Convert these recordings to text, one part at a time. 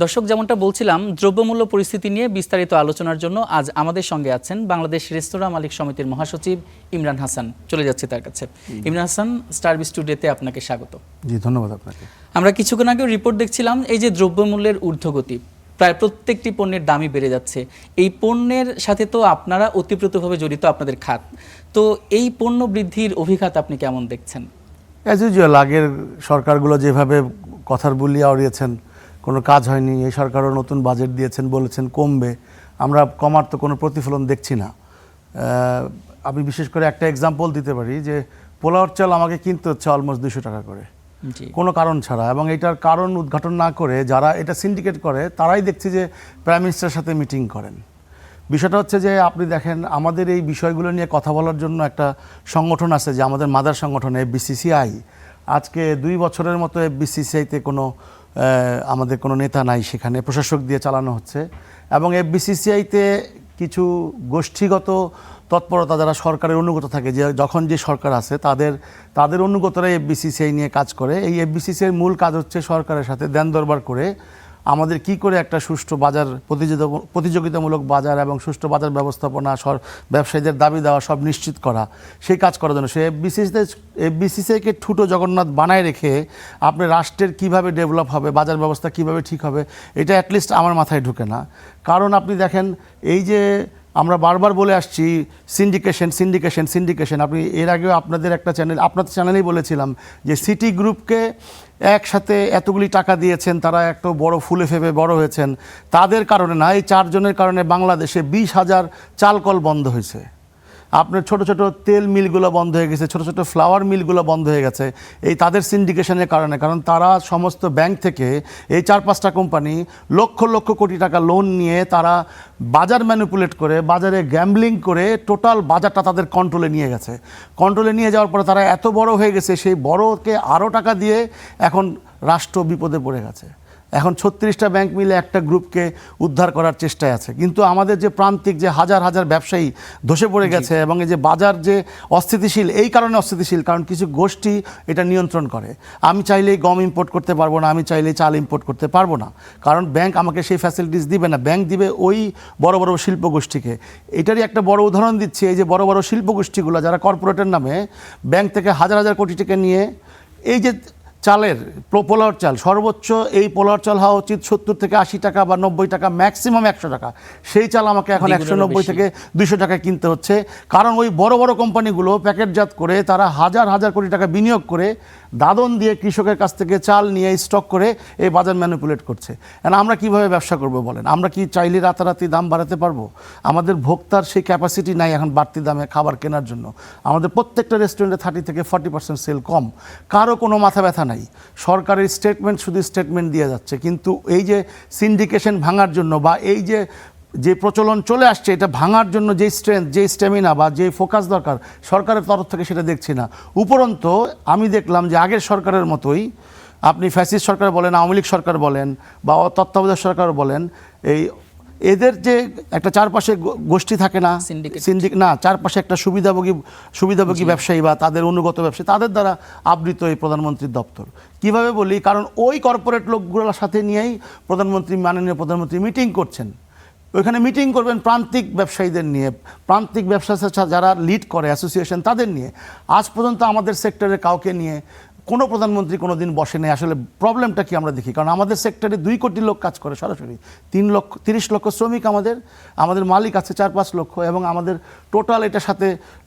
দর্শক, যেমনটা বলছিলাম, দ্রব্যমূল্য পরিস্থিতি নিয়ে বিস্তারিত আলোচনার জন্য আজ আমাদের সঙ্গে আছেন বাংলাদেশ রেস্তোরাঁ মালিক সমিতির মহাসচিব ইমরান হাসান। চলে যাচ্ছে তার কাছে। ইমরান হাসান, স্টারবি স্টুডিওতে আপনাকে স্বাগত। জি, ধন্যবাদ আপনাকে। আমরা কিছুক্ষণ আগেও রিপোর্ট দেখছিলাম, এই যে দ্রব্যমূল্যের ঊর্ধ্বগতি, প্রায় প্রত্যেকটি পণ্যের দামই বেড়ে যাচ্ছে। এই পণ্যের সাথে তো আপনারা ওতপ্রোতভাবে জড়িত, আপনাদের খাত। তো এই পণ্য বৃদ্ধির অভিঘাত আপনি কেমন দেখছেন? অ্যাজ ইউজুয়াল, আগের সরকারগুলো যেভাবে কথার বুলি আওড়িয়েছেন, কোনো কাজ হয়নি। এই সরকারও নতুন বাজেট দিয়েছেন, বলেছেন কমবে। আমরা কমার তো কোনো প্রতিফলন দেখছি না। আমি বিশেষ করে একটা এক্সাম্পল দিতে পারি যে পোলাওর চাল আমাকে কিনতে হচ্ছে অলমোস্ট 200 টাকা করে, কোনো কারণ ছাড়া। এবং এটার কারণ উদ্ঘাটন না করে যারা এটা সিন্ডিকেট করে তারাই দেখছি যে প্রাইম মিনিস্টারের সাথে মিটিং করেন। বিষয়টা হচ্ছে যে আপনি দেখেন, আমাদের এই বিষয়গুলো নিয়ে কথা বলার জন্য একটা সংগঠন আছে, যে আমাদের মাদার সংগঠন এফবিসিসিআই। আজকে 2 বছরের মতো এফবিসিসিআইতে আমাদের কোনো নেতা নাই, সেখানে প্রশাসক দিয়ে চালানো হচ্ছে। এবং এফবিসিসিআইতে কিছু গোষ্ঠীগত তৎপরতা, যারা সরকারের অনুগত থাকে, যে যখন যে সরকার আছে তাদের অনুগতরা এফবিসিসিআই নিয়ে কাজ করে। এই এফবিসিসিআইয়ের মূল কাজ হচ্ছে সরকারের সাথে দেন দরবার করে আমাদের কি করে একটা সুষ্ঠু বাজার, প্রতিযোগিতামূলক বাজার এবং সুষ্ঠু বাজার ব্যবস্থাপনা, ব্যবসায়ীদের দাবি দেওয়া সব নিশ্চিত করা, সেই কাজ করার জন্য সে এফবিসিসিআইকে ঠুটো জগন্নাথ বানায় রেখে আপনি রাষ্ট্রের কিভাবে ডেভেলপ হবে, বাজার ব্যবস্থা কিভাবে ঠিক হবে, এটা অ্যাটলিস্ট আমার মাথায় ঢুকে না। কারণ আপনি দেখেন, এই যে আমরা বারবার বলে আসছি সিন্ডিকেশন। আপনি এর আগেও আপনাদের চ্যানেলেই বলেছিলাম যে সিটি গ্রুপকে একসাথে এতগুলি টাকা দিয়েছেন, তারা একটা বড় ফুলে ফেপে বড় হয়েছেন। তাদের কারণে না, এই 4 জনের কারণে বাংলাদেশে 20,000 চালকল বন্ধ হয়েছে। আপনার ছোট ছোট তেল মিলগুলো বন্ধ হয়ে গেছে, ছোট ছোট ফ্লাওয়ার মিলগুলো বন্ধ হয়ে গেছে, এই তাদের সিন্ডিকেশনের কারণে। কারণ তারা সমস্ত ব্যাংক থেকে এই 4-5টা কোম্পানি লক্ষ লক্ষ কোটি টাকা লোন নিয়ে তারা বাজার ম্যানিপুলেট করে, বাজারে গ্যাম্বলিং করে টোটাল বাজারটা তাদের কন্ট্রোলে নিয়ে গেছে। কন্ট্রোলে নিয়ে যাওয়ার পরে তারা এত বড় হয়ে গেছে, সেই বড়কে আরও টাকা দিয়ে এখন রাষ্ট্র বিপদে পড়ে গেছে। এখন 36টা ব্যাংক মিলে একটা গ্রুপকে উদ্ধার করার চেষ্টায় আছে। কিন্তু আমাদের যে প্রান্তিক যে হাজার হাজার ব্যবসায়ী ধসে পড়ে গেছে, এবং এই যে বাজার যে অস্থিতিশীল, এই কারণে অস্থিতিশীল কারণ কিছু গোষ্ঠী এটা নিয়ন্ত্রণ করে। আমি চাইলেই গম ইম্পোর্ট করতে পারবো না, আমি চাইলেই চাল ইম্পোর্ট করতে পারবো না, কারণ ব্যাংক আমাকে সেই ফ্যাসিলিটিস দিবে না। ব্যাংক দিবে ওই বড় বড় শিল্প গোষ্ঠীকে। এটারই একটা বড় উদাহরণ দিচ্ছি, এই যে বড় বড় শিল্প গোষ্ঠীগুলো যারা কর্পোরেটের নামে ব্যাংক থেকে হাজার হাজার কোটি টাকা নিয়ে, এই যে চালের পোলাওর চাল, সর্বোচ্চ এই পোলাওর চাল হওয়া উচিত 70 থেকে 80 টাকা বা 90 টাকা, ম্যাক্সিমাম 100 টাকা। সেই চাল আমাকে এখন 190 থেকে 200 টাকায় কিনতে হচ্ছে। কারণ ওই বড় বড় কোম্পানিগুলো প্যাকেটজাত করে তারা হাজার হাজার কোটি টাকা বিনিয়োগ করে দাদন দিয়ে কৃষকের কাছ থেকে চাল নিয়ে স্টক করে এই বাজার ম্যানিপুলেট করছে। আমরা কিভাবে ব্যবসা করব বলেন? আমরা কি চাইলে রাতারাতি দাম বাড়াতে পারবো? আমাদের ভোক্তার সেই ক্যাপাসিটি নাই এখন বাড়তি দামে খাবার কেনার জন্য। আমাদের প্রত্যেকটা রেস্টুরেন্টে 30 থেকে 40% সেল কম। কারো কোনো মাথা ব্যথা নাই। সরকারের স্টেটমেন্ট শুধু স্টেটমেন্ট দিয়ে যাচ্ছে। কিন্তু এই যে সিন্ডিকেশন ভাঙার জন্য, বা এই যে প্রচলন চলে আসছে, এটা ভাঙার জন্য যে স্ট্রেংথ, যে স্ট্যামিনা বা যে ফোকাস দরকার, সরকারের তরফ থেকে সেটা দেখছি না। উপরন্তু আমি দেখলাম যে আগের সরকারের মতোই, আপনি ফ্যাসিস্ট সরকার বলেন, আওয়ামী লীগ সরকার বলেন, বা তত্ত্বাবধায়ক সরকার বলেন, এদের যে একটা চারপাশে গোষ্ঠী থাকে না, চারপাশে একটা সুবিধাভোগী ব্যবসায়ী বা তাদের অনুগত ব্যবসায়ী, তাদের দ্বারা আবৃত এই প্রধানমন্ত্রীর দপ্তর। কিভাবে বলি? কারণ ওই কর্পোরেট লোকগুলোর সাথে নিয়েই মাননীয় প্রধানমন্ত্রী মিটিং করছেন। ওইখানে মিটিং করবেন প্রান্তিক ব্যবসায়ীদের নিয়ে, প্রান্তিক ব্যবসা যারা লিড করে অ্যাসোসিয়েশন, তাদের নিয়ে। আজ পর্যন্ত আমাদের সেক্টরে কাউকে নিয়ে কোনো প্রধানমন্ত্রী কোনো দিন বসে নেই। আসলে প্রবলেমটা কি আমরা দেখি, কারণ আমাদের সেক্টরে 2 কোটি লোক কাজ করে সরাসরি, 30 লক্ষ শ্রমিক, আমাদের মালিক আছে 4-5 লক্ষ, এবং আমাদের টোটাল এটার সাথে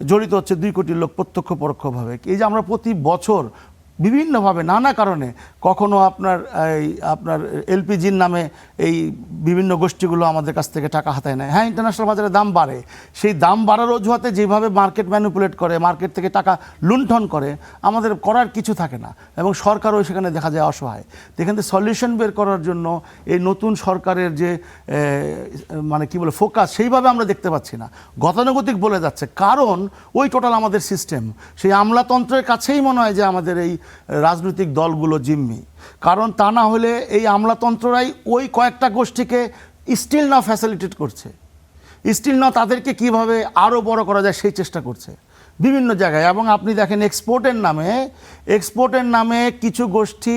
জড়িত হচ্ছে 2 কোটি লোক প্রত্যক্ষ পরোক্ষভাবে। এই যে আমরা প্রতি বছর বিভিন্নভাবে নানা কারণে, কখনো আপনার এলপিজির নামে এই বিভিন্ন গোষ্ঠীগুলো আমাদের কাছ থেকে টাকা হাতায় নেয়। হ্যাঁ, ইন্টারন্যাশনাল বাজারে দাম বাড়ে, সেই দাম বাড়ার অজুহাতে যেভাবে মার্কেট ম্যানিপুলেট করে, মার্কেট থেকে টাকা লুণ্ঠন করে, আমাদের করার কিছু থাকে না, এবং সরকারও সেখানে দেখা যায় অসহায়। এখান থেকে সলিউশন বের করার জন্য এই নতুন সরকারের যে ফোকাস, সেইভাবে আমরা দেখতে পাচ্ছি না। গতানুগতিক বলে যাচ্ছে, কারণ ওই টোটাল আমাদের সিস্টেম সেই আমলাতন্ত্রের কাছেই মনে হয় যে আমাদের এই রাজনৈতিক দলগুলো জিম্মি। কারণ তা না হলে এই আমলাতন্ত্ররাই ওই কয়েকটা গোষ্ঠীকে স্টিল না ফ্যাসিলিটেট করছে, স্টিল না তাদেরকে কিভাবে আরও বড় করা যায় সেই চেষ্টা করছে। বিভিন্ন জায়গায়। এবং আপনি দেখেন এক্সপোর্টের নামে কিছু গোষ্ঠী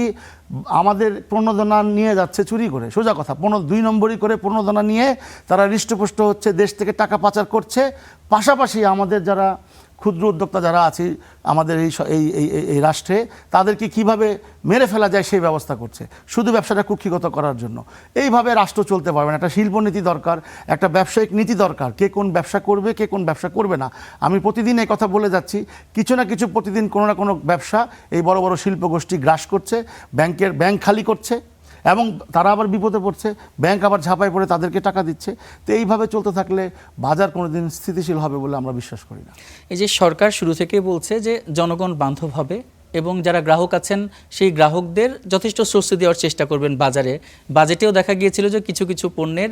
আমাদের প্রণোদনা নিয়ে যাচ্ছে চুরি করে, সোজা কথা, 2 নম্বরই করে প্রণোদনা নিয়ে তারা হৃষ্টপুষ্ট হচ্ছে, দেশ থেকে টাকা পাচার করছে। পাশাপাশি আমাদের যারা ক্ষুদ্র উদ্যোক্তা যারা আছে আমাদের এই রাষ্ট্রে, তাদেরকে কিভাবে মেরে ফেলা যায় সেই ব্যবস্থা করছে, শুধু ব্যবসাটা কুক্ষিগত করার জন্য। এইভাবে রাষ্ট্র চলতে পারবে না। একটা শিল্পনীতি দরকার, একটা ব্যবসায়িক নীতি দরকার, কে কোন ব্যবসা করবে, কে কোন ব্যবসা করবে না। আমি প্রতিদিন এই কথা বলে যাচ্ছি, কিছু না কিছু প্রতিদিন কোনো না কোনো ব্যবসা এই বড় বড় শিল্পগোষ্ঠী গ্রাস করছে, ব্যাংক খালি করছে, এবং তারা আবার বিপদে পড়ছে, ব্যাংক আবার ঝাঁপায় পড়ে তাদেরকে টাকা দিচ্ছে। তো এইভাবে চলতে থাকলে বাজার কোনোদিন স্থিতিশীল হবে বলে আমরা বিশ্বাস করি না। এই যে সরকার শুরু থেকেই বলছে যে জনগণ বান্ধব হবে এবং যারা গ্রাহক আছেন সেই গ্রাহকদের যথেষ্ট স্বস্তি দেওয়ার চেষ্টা করবেন বাজেটেও দেখা গিয়েছিল যে কিছু কিছু পণ্যের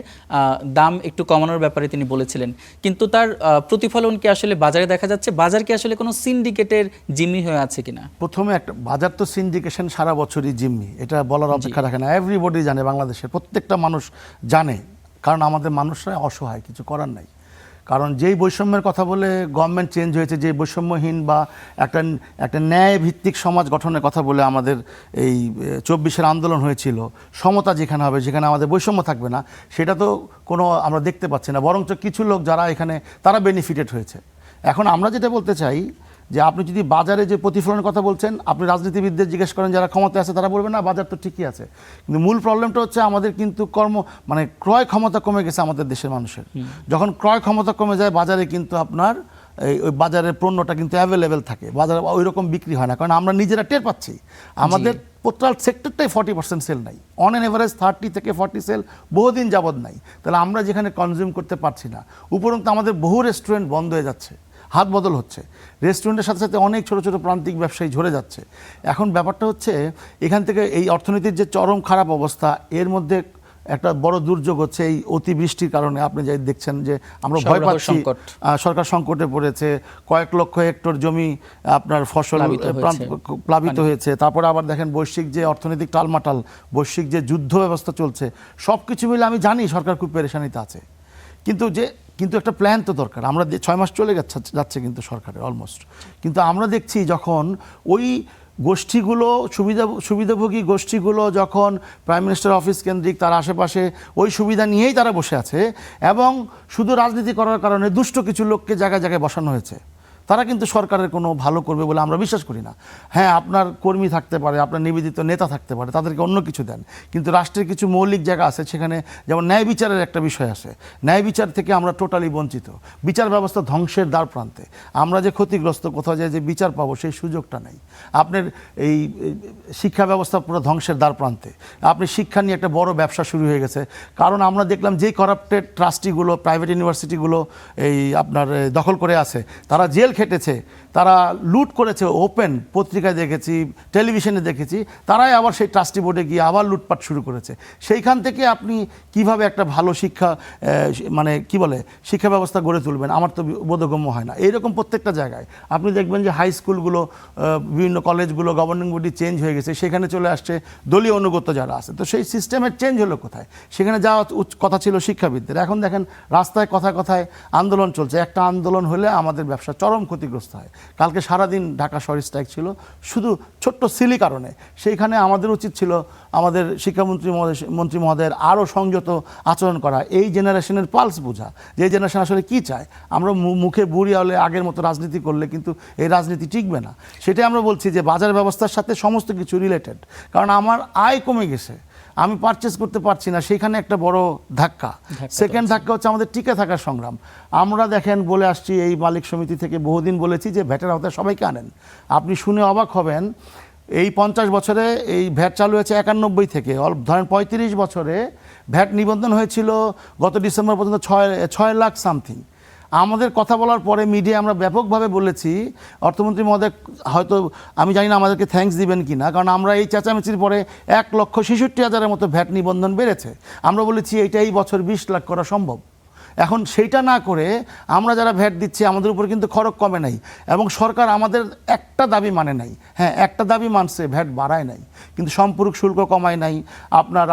দাম একটু কমানোর ব্যাপারে তিনি বলেছিলেন, কিন্তু তার প্রতিফলন কি আসলে বাজারে দেখা যাচ্ছে? বাজার কি আসলে কোনো সিন্ডিকেটের জিম্মি হয়ে আছে কিনা? প্রথমে একটা বাজার তো সিন্ডিকেশন সারা বছরই জিম্মি, এটা বলার অপেক্ষা রাখে না। এভরিবডি জানে, বাংলাদেশের প্রত্যেকটা মানুষ জানে, কারণ আমাদের মানুষরা অসহায়, কিছু করার নাই। কারণ যেই বৈষম্যের কথা বলে গভর্নমেন্ট চেঞ্জ হয়েছে, যে বৈষম্যহীন বা একটা ন্যায় ভিত্তিক সমাজ গঠনের কথা বলে আমাদের এই 24-এর আন্দোলন হয়েছিল, সমতা যেখানে হবে, যেখানে আমাদের বৈষম্য থাকবে না, সেটা তো কোনো আমরা দেখতে পাচ্ছি না। বরঞ্চ কিছু লোক যারা এখানে তারা বেনিফিটেড হয়েছে। এখন আমরা যেটা বলতে চাই যে আপনি যদি বাজারে যে প্রতিফলনের কথা বলছেন, আপনি রাজনীতিবিদদের জিজ্ঞেস করেন যারা ক্ষমতায় আছে, তারা বলবেন না বাজার তো ঠিকই আছে। কিন্তু মূল প্রবলেমটা হচ্ছে আমাদের কিন্তু ক্রয় ক্ষমতা কমে গেছে আমাদের দেশের মানুষের। যখন ক্রয় ক্ষমতা কমে যায়, বাজারে কিন্তু আপনার ওই বাজারের পণ্যটা কিন্তু অ্যাভেলেবেল থাকে, বাজারে ওই রকম বিক্রি হয় না, কারণ আমরা নিজেরা টের পাচ্ছি আমাদের টোটাল সেক্টরটাই 40% সেল নাই, অন অ্যান এভারেজ 30 থেকে 40 সেল বহুদিন যাবৎ নাই। তাহলে আমরা যেখানে কনজিউম করতে পারছি না, উপরন্তু আমাদের বহু রেস্টুরেন্ট বন্ধ হয়ে যাচ্ছে, হাত বদল হচ্ছে, রেস্টুরেন্টের সাথে সাথে অনেক ছোট ছোট প্রান্তিক ব্যবসায়ী ঝরে যাচ্ছে। এখন ব্যাপারটা হচ্ছে এখান থেকে এই অর্থনীতির যে চরম খারাপ অবস্থা, এর মধ্যে একটা বড় দুর্যোগ হচ্ছে এই অতিবৃষ্টির কারণে। আপনি যাই দেখছেন যে আমরা ভয় পাচ্ছি, সরকার সংকটে পড়েছে, কয়েক লক্ষ হেক্টর জমি আপনার ফসল প্লাবিত হয়েছে। তারপরে আবার দেখেন বৈশ্বিক যে অর্থনৈতিক টালমাটাল, বৈশ্বিক যে যুদ্ধ ব্যবস্থা চলছে, সব কিছু মিলে আমি জানি সরকার খুব পেরেশানিতে আছে। কিন্তু একটা প্ল্যান তো দরকার। আমরা 6 মাস চলে যাচ্ছে কিন্তু সরকারের অলমোস্ট, কিন্তু আমরা দেখছি যখন ওই গোষ্ঠীগুলো সুবিধাভোগী গোষ্ঠীগুলো যখন প্রাইম মিনিস্টার অফিস কেন্দ্রিক তার আশেপাশে ওই সুবিধা নিয়েই তারা বসে আছে, এবং শুধু রাজনীতি করার কারণে দুষ্ট কিছু লোককে জায়গায় জায়গায় বসানো হয়েছে, তারা কিন্তু সরকারের কোনো ভালো করবে বলে আমরা বিশ্বাস করি না। হ্যাঁ, আপনার কর্মী থাকতে পারে, আপনার নিবেদিত নেতা থাকতে পারে, তাদেরকে অন্য কিছু দেন, কিন্তু রাষ্ট্রের কিছু মৌলিক জায়গা আছে সেখানে, যেমন ন্যায় বিচারের একটা বিষয় আছে, ন্যায় বিচার থেকে আমরা টোটালি বঞ্চিত। বিচার ব্যবস্থা ধ্বংসের দ্বার প্রান্তে, আমরা যে ক্ষতিগ্রস্ত, কোথাও যায় যে বিচার পাবো সেই সুযোগটা নেই। আপনার এই শিক্ষা ব্যবস্থা পুরো ধ্বংসের দ্বার প্রান্তে। আপনি শিক্ষা নিয়ে একটা বড় ব্যবসা শুরু হয়ে গেছে, কারণ আমরা দেখলাম যে করাপ্টেড ট্রাস্টিগুলো, প্রাইভেট ইউনিভার্সিটিগুলো এই আপনার দখল করে আছে, তারা জেল খেটেছে, তারা লুট করেছে, ওপেন পত্রিকায় দেখেছি, টেলিভিশনে দেখেছি, তারাই আবার সেই ট্রাস্টি বোর্ডে গিয়ে আবার লুটপাট শুরু করেছে। সেইখান থেকে আপনি কিভাবে একটা ভালো শিক্ষা শিক্ষা ব্যবস্থা গড়ে তুলবেন, আমার তো বোধগম্য হয় না। এইরকম প্রত্যেকটা জায়গায় আপনি দেখবেন যে হাই স্কুলগুলো, বিভিন্ন কলেজগুলো গভর্নিং বডি চেঞ্জ হয়ে গেছে, সেখানে চলে আসছে দলীয় অনুগত যারা আছে। তো সেই সিস্টেমের চেঞ্জ হলো কোথায়? সেখানে যাওয়া কথা ছিল শিক্ষাবিদদের। এখন দেখেন রাস্তায় কথায় কথায় আন্দোলন চলছে। একটা আন্দোলন হলে আমাদের ব্যবসা চরম ক্ষতিগ্রস্ত হয়। কালকে সারাদিন ঢাকা শহর স্ট্রাইক ছিল, শুধু ছোট্ট সিলি কারণে। সেইখানে আমাদের উচিত ছিল আমাদের মন্ত্রী মহোদয়ের আরও সংযত আচরণ করা, এই জেনারেশনের পালস বোঝা, যে জেনারেশন আসলে কী চায়। আমরা মুখে বুড়ি হলে আগের মতো রাজনীতি করলে কিন্তু এই রাজনীতি টিকবে না। সেটাই আমরা বলছি যে বাজার ব্যবস্থার সাথে সমস্ত কিছু রিলেটেড। কারণ আমার আয় কমে গেছে, আমি পারচেস করতে পারছি না, সেখানে একটা বড় ধাক্কা। সেকেন্ড ধাক্কা হচ্ছে আমাদের টিকে থাকার সংগ্রাম। আমরা দেখেন বলে আসছি, এই মালিক সমিতি থেকে বহুদিন বলেছি যে ভ্যাটের আওতায় সবাইকে আনেন। আপনি শুনে অবাক হবেন, এই 50 বছরে এই ভ্যাট চালু হয়েছে 91 থেকে, ধরেন 35 বছরে ভ্যাট নিবন্ধন হয়েছিল গত ডিসেম্বর পর্যন্ত 6 লাখ সামথিং। আমাদের কথা বলার পরে মিডিয়া আমরা ব্যাপকভাবে বলেছি, অর্থমন্ত্রী মহোদয় হয়তো, আমি জানি না আমাদেরকে থ্যাঙ্কস দিবেন কি না, কারণ আমরা এই চেঁচামেচির পরে 1,66,000-এর মতো ভ্যাট নিবন্ধন বেড়েছে। আমরা বলেছি এইটা এই বছর 20 লাখ করা সম্ভব, এখন সেইটা না করে আমরা যারা ভ্যাট দিচ্ছি আমাদের উপর কিন্তু খরচ কমে নাই, এবং সরকার আমাদের একটা দাবি মানে নাই। হ্যাঁ, একটা দাবি মানছে, ভ্যাট বাড়ায় নাই, কিন্তু সম্পূরক শুল্ক কমায় নাই। আপনার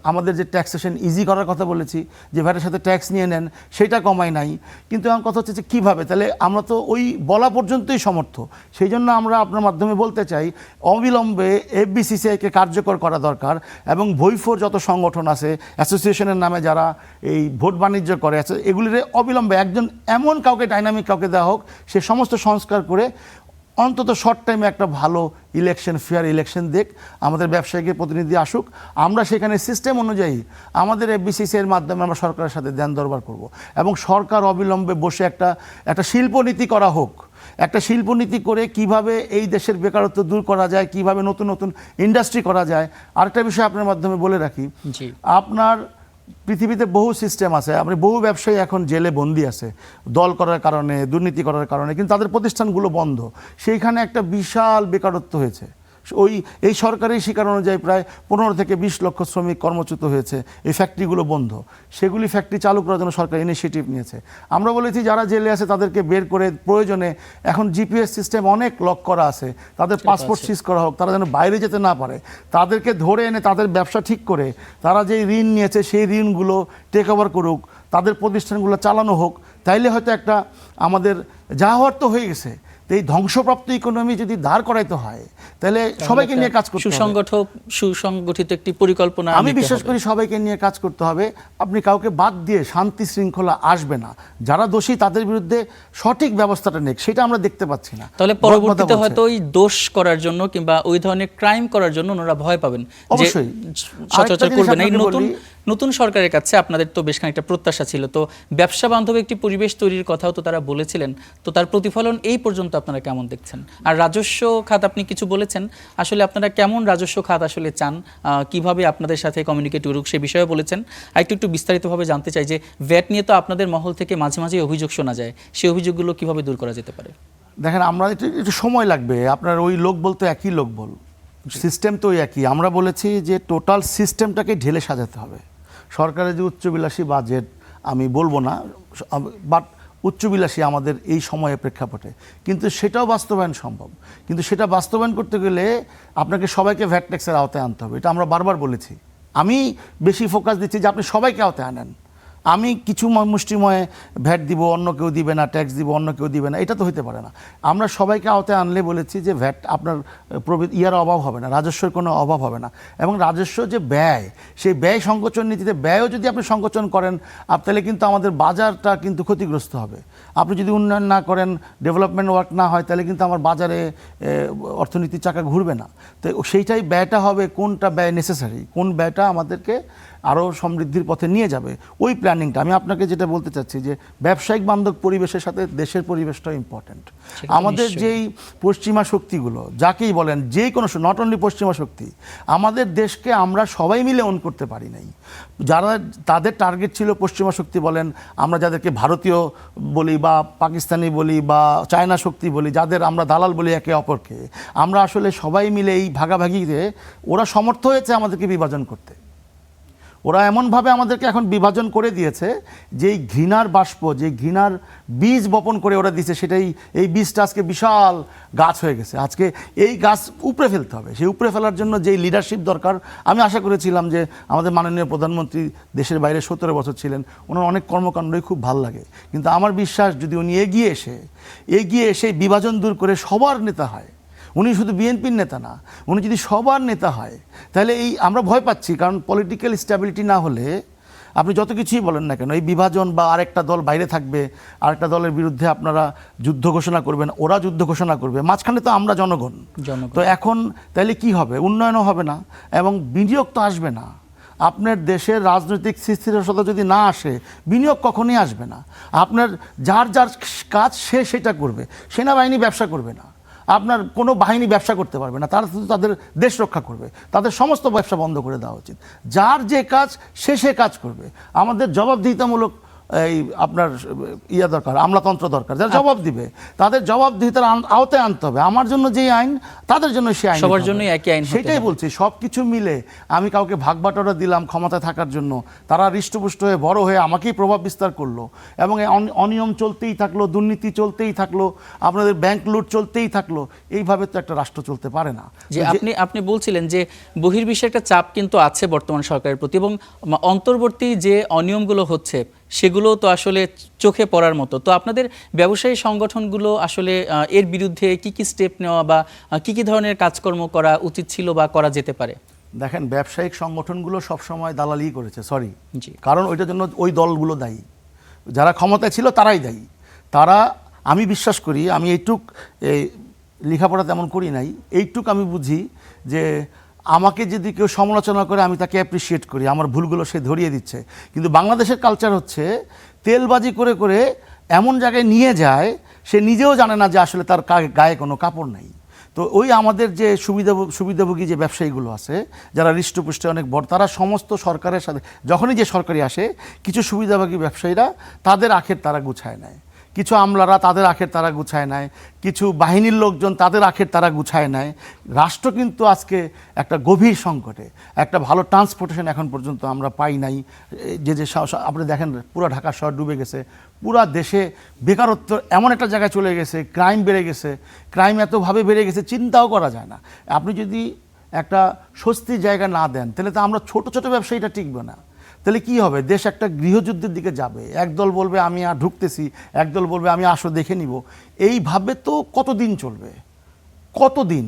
আমাদের যে ট্যাক্সেশন ইজি করার কথা বলেছি, যে ভ্যাটের সাথে ট্যাক্স নিয়ে নেন, সেটা কমায় নাই। কিন্তু আমার কথা হচ্ছে যে কীভাবে, তাহলে আমরা তো ওই বলা পর্যন্তই সমর্থ। সেই জন্য আমরা আপনার মাধ্যমে বলতে চাই, অবিলম্বে এফবিসিসিআইকে কার্যকর করা দরকার, এবং ভৈফোর যত সংগঠন আছে, অ্যাসোসিয়েশনের নামে যারা এই ভোট বাণিজ্য করে আছে, এগুলির অবিলম্বে একজন এমন কাউকে, ডাইনামিক কাউকে দেওয়া হোক, সে সমস্ত সংস্কার করে অন্তত শর্ট টাইমে একটা ভালো ইলেকশন, ফেয়ার ইলেকশন দেখ, আমাদের ব্যবসায়ীদের প্রতিনিধি আসুক, আমরা সেখানে সিস্টেম অনুযায়ী আমাদের এফবিসিসিআইয়ের মাধ্যমে আমরা সরকারের সাথে দেন দরবার করব, এবং সরকার অবিলম্বে বসে একটা শিল্পনীতি করা হোক। একটা শিল্পনীতি করে কিভাবে এই দেশের বেকারত্ব দূর করা যায়, কিভাবে নতুন নতুন ইন্ডাস্ট্রি করা যায়। আরেকটা বিষয় আপনার মাধ্যমে বলে রাখি, আপনার পৃথিবীতে বহু সিস্টেম আছে, আপনি বহু ব্যবসায়ী এখন জেলে বন্দি আছে দল করার কারণে, দুর্নীতি করার কারণে, কিন্তু তাদের প্রতিষ্ঠানগুলো বন্ধ। সেইখানে একটা বিশাল বেকারত্ব হয়েছে। এই সরকারি শিকার অনুযায়ী প্রায় 15 থেকে 20 লক্ষ শ্রমিক কর্মচ্যুত হয়েছে। এই ফ্যাক্টরিগুলো বন্ধ, সেগুলি ফ্যাক্টরি চালু করার জন্য সরকার ইনিশিয়েটিভ নিয়েছে। আমরা বলেছি যারা জেলে আছে তাদেরকে বের করে, প্রয়োজনে এখন জিপিএস সিস্টেম অনেক লক করা আছে, তাদের পাসপোর্ট সিজ করা হোক, তারা যেন বাইরে যেতে না পারে। তাদেরকে ধরে এনে তাদের ব্যবসা ঠিক করে, তারা যেই ঋণ নিয়েছে সেই ঋণগুলো টেক ওভার করুক, তাদের প্রতিষ্ঠানগুলো চালানো হোক। তাইলে হয়তো একটা আমাদের যা হওয়ার তো হয়ে গেছে, তো এই ধ্বংসপ্রাপ্ত ইকোনমি যদি দাঁড় করাইতে হয়, তাহলে সবাইকে নিয়ে কাজ করতে হবে। সুসংগঠিত একটি পরিকল্পনা, আমি বিশ্বাস করি সবাইকে নিয়ে কাজ করতে হবে। আপনি কাউকে বাদ দিয়ে শান্তি শৃঙ্খলা আসবে না। যারা দোষী তাদের বিরুদ্ধে সঠিক ব্যবস্থাটা নেই, সেটা আমরা দেখতে পাচ্ছি না। তাহলে পরবর্তীতে হয়তো ওই দোষ করার জন্য কিংবা ওই ধরনের ক্রাইম করার জন্য ওনারা ভয় পাবেন, অবশ্যই সচরাচর করবেন। এই নতুন সরকারের কাছে আপনাদের তো বেশ খানিকটা প্রত্যাশা ছিল, তো ব্যবসা বান্ধব একটি পরিবেশ তৈরির কথাও তো তারা বলেছিলেন, তো তার প্রতিফলন এই পর্যন্ত আপনারা কেমন দেখছেন? আর রাজস্ব খাত আপনি কিছু বলেছেন, আসলে আপনারা কেমন রাজস্ব খাত আসলে চান, কিভাবে আপনাদের সাথে কমিউনিকেট করুক সে বিষয়ে বলেছেন। আর একটু বিস্তারিতভাবে জানতে চাই যে ভ্যাট নিয়ে তো আপনাদের মহল থেকে মাঝে মাঝে অভিযোগ শোনা যায়, সেই অভিযোগগুলো কিভাবে দূর করা যেতে পারে? দেখেন, আমরা একটু সময় লাগবে। আপনার ওই লোক বলতে একই লোক বল, সিস্টেম তো একই। আমরা বলেছি যে টোটাল সিস্টেমটাকে ঢেলে সাজাতে হবে। সরকারের যে উচ্চবিলাসী বাজেট, আমি বলবো না, বাট উচ্চবিলাসী আমাদের এই সময়ে প্রেক্ষাপটে, কিন্তু সেটাও বাস্তবায়ন সম্ভব। কিন্তু সেটা বাস্তবায়ন করতে গেলে আপনাকে সবাইকে ভ্যাট ট্যাক্সের আওতায় আনতে হবে। এটা আমরা বারবার বলেছি। আমি বেশি ফোকাস দিচ্ছি যে আপনি সবাইকে আওতায় আনেন। আমি কিছু মুষ্টিময় ভ্যাট দিব, অন্য কেউ দিবে না, ট্যাক্স দিব, অন্য কেউ দিবে না, এটা তো হতে পারে না। আমরা সবাইকে আওতায় আনলে বলেছি যে ভ্যাট আপনার ইয়ার অভাব হবে না, রাজস্বের কোনো অভাব হবে না। এবং রাজস্ব যে ব্যয়, সেই ব্যয় সংকোচন নীতিতে ব্যয়ও যদি আপনি সংকোচন করেন, তাহলে কিন্তু আমাদের বাজারটা কিন্তু ক্ষতিগ্রস্ত হবে। আপনি যদি উন্নয়ন না করেন, ডেভেলপমেন্ট ওয়ার্ক না হয়, তাহলে কিন্তু আমার বাজারে অর্থনীতির চাকা ঘুরবে না। তো সেইটাই ব্যয়টা হবে, কোনটা ব্যয় নেসেসারি, কোন ব্যয়টা আমাদেরকে আরও সমৃদ্ধির পথে নিয়ে যাবে, ওই প্ল্যানিংটা। আমি আপনাকে যেটা বলতে চাচ্ছি যে ব্যবসায়িক বান্ধব পরিবেশের সাথে দেশের পরিবেশটাও ইম্পর্ট্যান্ট। আমাদের যেই পশ্চিমা শক্তিগুলো, যাকেই বলেন, যে কোনো, নট অনলি পশ্চিমা শক্তি, আমাদের দেশকে আমরা সবাই মিলে ওন করতে পারি নাই। যারা তাদের টার্গেট ছিল, পশ্চিমা শক্তি বলেন, আমরা যাদেরকে ভারতীয় বলি বা পাকিস্তানি বলি বা চায়না শক্তি বলি, যাদের আমরা দালাল বলি একে অপরকে, আমরা আসলে সবাই মিলে এই ভাগাভাগিতে ওরা সমর্থ হয়েছে আমাদেরকে বিভাজন করতে। ওরা এমনভাবে আমাদেরকে এখন বিভাজন করে দিয়েছে, যেই ঘৃণার বাষ্প, যে ঘৃণার বীজ বপন করে ওরা দিয়েছে, সেটাই, এই বীজটা আজকে বিশাল গাছ হয়ে গেছে। আজকে এই গাছ উপড়ে ফেলতে হবে। সেই উপড়ে ফেলার জন্য যেই লিডারশিপ দরকার, আমি আশা করেছিলাম যে আমাদের মাননীয় প্রধানমন্ত্রী দেশের বাইরে 17 বছর ছিলেন, ওনার অনেক কর্মকাণ্ডই খুব ভালো লাগে। কিন্তু আমার বিশ্বাস, যদি উনি এগিয়ে এসে বিভাজন দূর করে সবার নেতা হয়, উনি শুধু বিএনপির নেতা না, উনি যদি সবার নেতা হয়, তাহলে এই আমরা ভয় পাচ্ছি। কারণ পলিটিক্যাল স্ট্যাবিলিটি না হলে আপনি যত কিছুই বলেন না কেন, এই বিভাজন বা আরেকটা দল বাইরে থাকবে, আরেকটা দলের বিরুদ্ধে আপনারা যুদ্ধ ঘোষণা করবেন, ওরা যুদ্ধ ঘোষণা করবে, মাঝখানে তো আমরা জনগণ। তো এখন তাহলে কি হবে? উন্নয়নও হবে না এবং বিনিয়োগ তো আসবে না। আপনার দেশের রাজনৈতিক স্থিতিশীলতা যদি না আসে, বিনিয়োগ কখনোই আসবে না। আপনার যার কাজ সে সেটা করবে। সেনাবাহিনী ব্যবসা করবে না, আপনার কোনো বাহিনী ব্যবসা করতে পারবে না, তারা শুধু তাদের দেশ রক্ষা করবে। তাদের সমস্ত ব্যবসা বন্ধ করে দেওয়া উচিত। যার যে কাজ সে কাজ করবে। আমাদের জবাবদিহিতামূলক এই আপনার ইয়া দরকার, আমলাতন্ত্র দরকার, যারা জবাব দিবে, তাদের জবাবদিহিতার আওতায় আনতে হবে। আমার জন্য যে আইন, তাদের জন্য সেই আইন, সবার জন্যই একই আইন হতে সেটাই হবে। বলছি। সব কিছু মিলে আমি কাউকে ভাগ বাটোয়ারা দিলাম ক্ষমতায় থাকার জন্য, তারা হৃষ্টপুষ্ট হয়ে বড় হয়ে আমাকেই প্রভাব বিস্তার করলো, এবং এই অনিয়ম চলতেই থাকলো, দুর্নীতি চলতেই থাকলো, আপনাদের ব্যাংক লুট চলতেই থাকলো। এইভাবে তো একটা রাষ্ট্র চলতে পারে না। যে আপনি বলছিলেন যে বহির্বিশ্বের একটা চাপ কিন্তু আছে বর্তমান সরকারের প্রতি, এবং অন্তর্বর্তী যে অনিয়মগুলো হচ্ছে সেগুলো তো আসলে চোখে পড়ার মতো। তো আপনাদের ব্যবসায়ী সংগঠনগুলো আসলে এর বিরুদ্ধে কি কি স্টেপ নেওয়া বা কি কি ধরনের কাজকর্ম করা উচিত ছিল বা করা যেতে পারে? দেখেন, ব্যবসায়িক সংগঠনগুলো সবসময় দালালি করেছে, সরি, জি, কারণ ওইটার জন্য ওই দলগুলো দায়ী, যারা ক্ষমতায় ছিল তারাই দায়ী। তারা, আমি বিশ্বাস করি, আমি এইটুক লেখাপড়া তেমন করি নাই, এইটুক আমি বুঝি যে আমাকে যদি কেউ সমালোচনা করে আমি তাকে অ্যাপ্রিসিয়েট করি, আমার ভুলগুলো সে ধরিয়ে দিচ্ছে। কিন্তু বাংলাদেশের কালচার হচ্ছে তেলবাজি করে করে এমন জায়গায় নিয়ে যায় সে নিজেও জানে না যে আসলে তার গায়ে কোনো কাপড় নাই। তো ওই আমাদের যে সুবিধাভোগী যে ব্যবসায়ীগুলো আছে, যারা হৃষ্টপুষ্টে অনেক বড়, তারা সমস্ত সরকারের সাথে, যখনই যে সরকারি আসে, কিছু সুবিধাভোগী ব্যবসায়ীরা তাদের আখের তারা গুছায় নেয়, কিছু আমলারা তাদের আখের তারা গুছায় নেয়, কিছু বাহিনীর লোকজন তাদের আখের তারা গুছায় নেয়। রাষ্ট্র কিন্তু আজকে একটা গভীর সংকটে, একটা ভালো ট্রান্সপোর্টেশন এখন পর্যন্ত আমরা পাই নাই। যে আপনি দেখেন পুরো ঢাকা শহর ডুবে গেছে, পুরা দেশে বেকারত্ব এমন একটা জায়গায় চলে গেছে, ক্রাইম বেড়ে গেছে, ক্রাইম এতভাবে বেড়ে গেছে চিন্তাও করা যায় না। আপনি যদি একটা স্বস্তির জায়গা না দেন, তাহলে তো আমরা ছোট ছোট ব্যবসায়ীটা টিকবে না। তাহলে কি হবে? দেশ একটা গৃহযুদ্ধের দিকে যাবে। একদল বলবে আমি আর ঢুকতেছি, একদল বলবে আমি আসো দেখে নিব। এইভাবে তো কতদিন চলবে? কতদিন?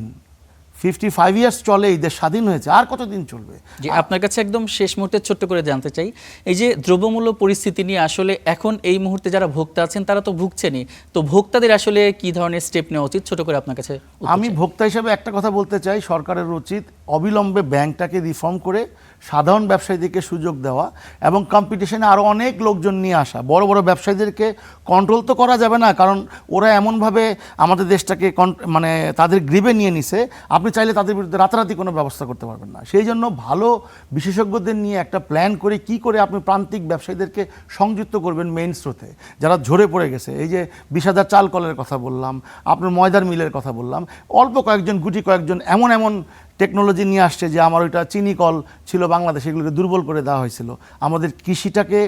55 ইয়ার্স চলে, এই দেশ স্বাধীন হয়েছে, আর কতদিন চলবে? জি, আপনার কাছে একদম শেষ মুহূর্তে ছোট্ট করে জানতে চাই, এই যে দ্রব্যমূল্য পরিস্থিতি নিয়ে আসলে এখন এই মুহূর্তে যারা ভোক্তা আছেন তারা তো ভুগছেনই, তো ভোক্তাদের আসলে কি ধরনের স্টেপ নেওয়া উচিত, ছোট করে আপনার কাছে উত্তর আমি চাই। ভোক্তা হিসেবে একটা কথা বলতে চাই, সরকারের উচিত অবিলম্বে ব্যাংকটাকে রিফর্ম করে সাধারণ ব্যবসায়ীদেরকে সুযোগ দেওয়া এবং কম্পিটিশনে আরও অনেক লোকজন নিয়ে আসা। বড় বড় ব্যবসায়ীদেরকে কন্ট্রোল তো করা যাবে না, কারণ ওরা এমনভাবে আমাদের দেশটাকে মানে তাদের গ্রিপে নিয়ে নিছে, আপনি চাইলে তাদের বিরুদ্ধে রাতারাতি কোনো ব্যবস্থা করতে পারবেন না। সেই জন্য ভালো বিশেষজ্ঞদের নিয়ে একটা প্ল্যান করে কি করে আপনি প্রান্তিক ব্যবসায়ীদেরকে সংযুক্ত করবেন মেইন স্রোতে, যারা ঝরে পড়ে গেছে। এই যে 20,000 চাল কলের কথা বললাম, আপনার ময়দার মিলের কথা বললাম, অল্প কয়েকজন গুটি কয়েকজন এমন টেকনোলজি নিয়ে আসছে যে আমার ওইটা চিনি কল ছিল বাংলাদেশে, এগুলোকে দুর্বল করে দেওয়া হয়েছিল। আমাদের কৃষিটাকে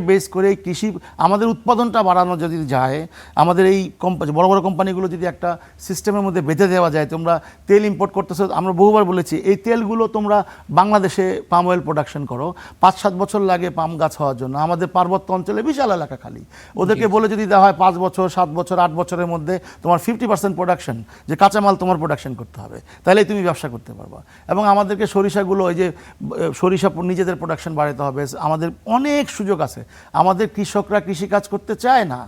বেস করে এই কৃষি আমাদের উৎপাদনটা বাড়ানো যদি যায়, আমাদের এই বড় বড় কোম্পানিগুলো যদি একটা সিস্টেমের মধ্যে বেঁধে দেওয়া যায়, তোমরা তেল ইম্পোর্ট করতেছো, আমরা বহুবার বলেছি এই তেলগুলো তোমরা বাংলাদেশে পাম অয়েল প্রোডাকশন করো, 5-7 বছর লাগে পাম গাছ হওয়ার জন্য। আমাদের পার্বত্য অঞ্চলে বিশাল এলাকা খালি, ওদেরকে বলে যদি দেওয়া হয় 5 বছর 7 বছর 8 বছরের মধ্যে তোমার 50% প্রোডাকশন, যে কাঁচামাল তোমার প্রোডাকশন করতে হবে, তাহলেই তুমি ব্যবসা করতে পারবা। এবং আমাদেরকে সরিষাগুলো, এই যে সরিষা নিজেদের প্রোডাকশন বাড়াতে হবে। আমাদের অনেক সুযোগ আছে। আমাদের কৃষকরা কৃষিকাজ করতে চায় না।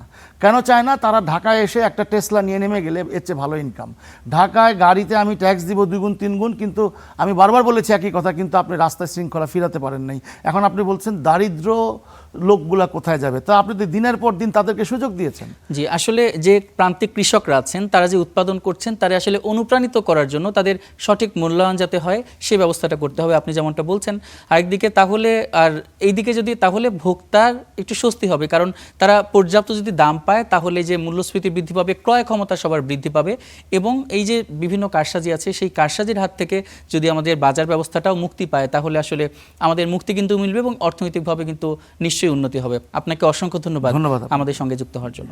কেন চায় না? তারা ঢাকায় এসে একটা টেসলা নিয়ে নেমে গেলে এর চেয়ে ভালো ইনকাম। ঢাকায় গাড়িতে আমি ট্যাক্স দিব 2 গুণ 3 গুণ, কিন্তু আমি বারবার বলেছি একই কথা, কিন্তু আপনি রাস্তায় শৃঙ্খলা ফিরাতে পারেন নাই। এখন আপনি বলছেন দারিদ্র লোকগুলা কোথায় যাবে? তা আপনি তো দিনের পর দিন তাদেরকে সুযোগ দিয়েছেন। জি, আসলে যে প্রান্তিক কৃষকরা আছেন তারা যে উৎপাদন করছেন তারা আসলে অনুপ্রাণিত করার জন্য তাদের সঠিক মূল্যায়ন যাতে হয় সেই ব্যবস্থাটা করতে হবে, আপনি যেমনটা বলছেন। আরেকদিকে তাহলে আর এইদিকে যদি তাহলে ভোক্তার একটু স্বস্তি হবে, কারণ তারা পর্যাপ্ত যদি দাম পায় তাহলে যে মূল্যস্ফীতি বৃদ্ধি পাবে, ক্রয় ক্ষমতা সবার বৃদ্ধি পাবে, এবং এই যে বিভিন্ন কারসাজি আছে সেই কারসাজির হাত থেকে যদি আমাদের বাজার ব্যবস্থাটাও মুক্তি পায় তাহলে আসলে আমাদের মুক্তি কিন্তু মিলবে এবং অর্থনৈতিকভাবে কিন্তু নিশ্চয়ই উন্নতি হবে। আপনাকে অসংখ্য ধন্যবাদ আমাদের সঙ্গে যুক্ত হওয়ার জন্য।